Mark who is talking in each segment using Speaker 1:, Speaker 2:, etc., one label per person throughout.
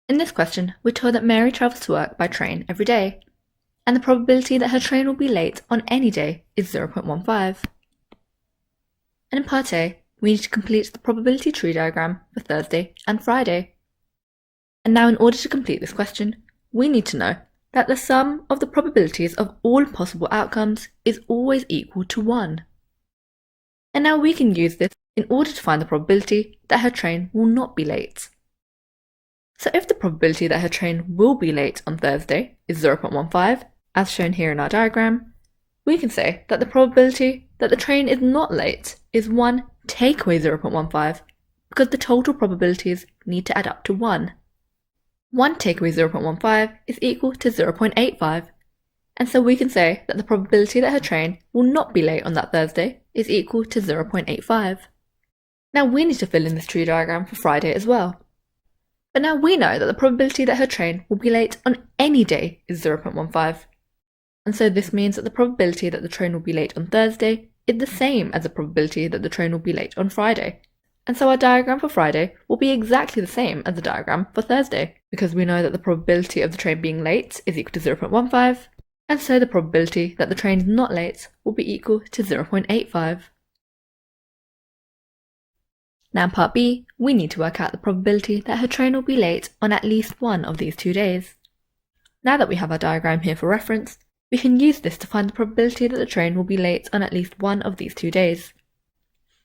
Speaker 1: In this question, we're told that Mary travels to work by train every day, and the probability that her train will be late on any day is 0.15. And in part A, we need to complete the probability tree diagram for Thursday and Friday. And now in order to complete this question, we need to know that the sum of the probabilities of all possible outcomes is always equal to 1. And now we can use this in order to find the probability that her train will not be late. So if the probability that her train will be late on Thursday is 0.15, as shown here in our diagram, we can say that the probability that the train is not late is 1 take away 0.15, because the total probabilities need to add up to 1. 1 take away 0.15 is equal to 0.85, and so we can say that the probability that her train will not be late on that Thursday is equal to 0.85. Now we need to fill in this tree diagram for Friday as well. But now we know that the probability that her train will be late on any day is 0.15. And so this means that the probability that the train will be late on Thursday is the same as the probability that the train will be late on Friday. And so our diagram for Friday will be exactly the same as the diagram for Thursday, because we know that the probability of the train being late is equal to 0.15, and so the probability that the train is not late will be equal to 0.85. Now in part B, we need to work out the probability that her train will be late on at least one of these 2 days. Now that we have our diagram here for reference, we can use this to find the probability that the train will be late on at least one of these 2 days.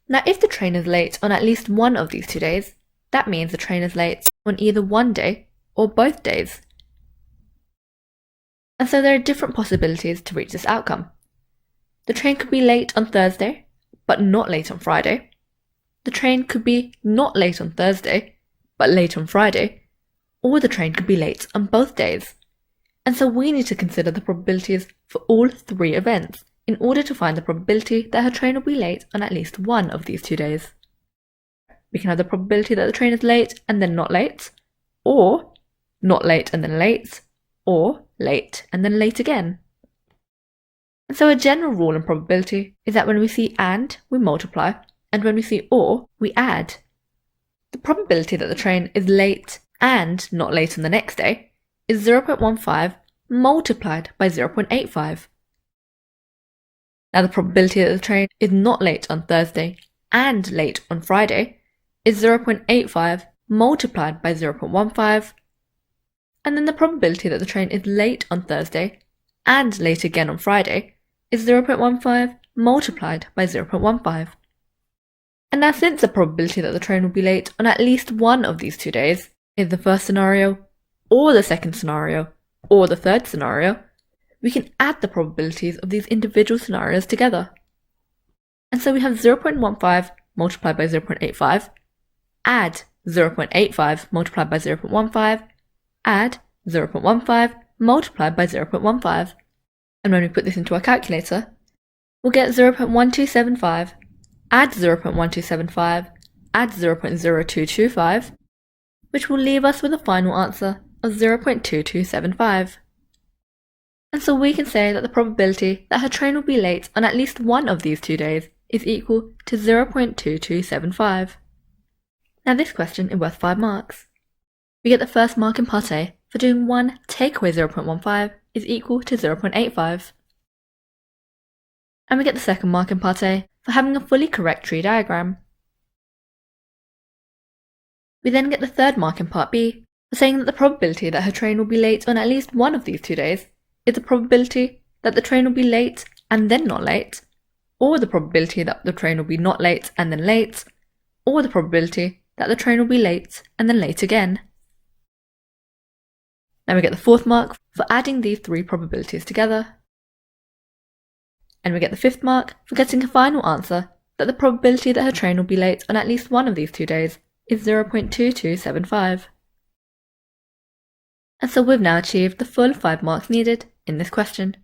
Speaker 1: Now if the train is late on at least one of these 2 days, that means the train is late on either one day or both days. And so there are different possibilities to reach this outcome. The train could be late on Thursday, but not late on Friday. The train could be not late on Thursday, but late on Friday, or the train could be late on both days. And so we need to consider the probabilities for all 3 events in order to find the probability that her train will be late on at least one of these 2 days. We can have the probability that the train is late and then not late, or not late and then late, or late and then late again. And so a general rule in probability is that when we see and, we multiply, and when we see or, we add. The probability that the train is late and not late on the next day is 0.15 multiplied by 0.85. Now the probability that the train is not late on Thursday and late on Friday is 0.85 multiplied by 0.15, and then the probability that the train is late on Thursday and late again on Friday is 0.15 multiplied by 0.15. And now since the probability that the train will be late on at least one of these 2 days is the first scenario, or the second scenario, or the third scenario, we can add the probabilities of these individual scenarios together. And so we have 0.15 multiplied by 0.85, add 0.85 multiplied by 0.15, add 0.15 multiplied by 0.15. And when we put this into our calculator, we'll get 0.1275, add 0.1275, add 0.0225, which will leave us with a final answer of 0.2275. And so we can say that the probability that her train will be late on at least one of these 2 days is equal to 0.2275. Now this question is worth 5 marks. We get the first mark in part A for doing 1 take away 0.15 is equal to 0.85. And we get the second mark in part A for having a fully correct tree diagram. We then get the third mark in part B for saying that the probability that her train will be late on at least one of these 2 days is the probability that the train will be late and then not late, or the probability that the train will be not late and then late, or the probability that the train will be late and then late again. Then we get the fourth mark for adding these 3 probabilities together. And we get the fifth mark for getting a final answer that the probability that her train will be late on at least one of these 2 days is 0.2275. And so we've now achieved the full 5 marks needed in this question.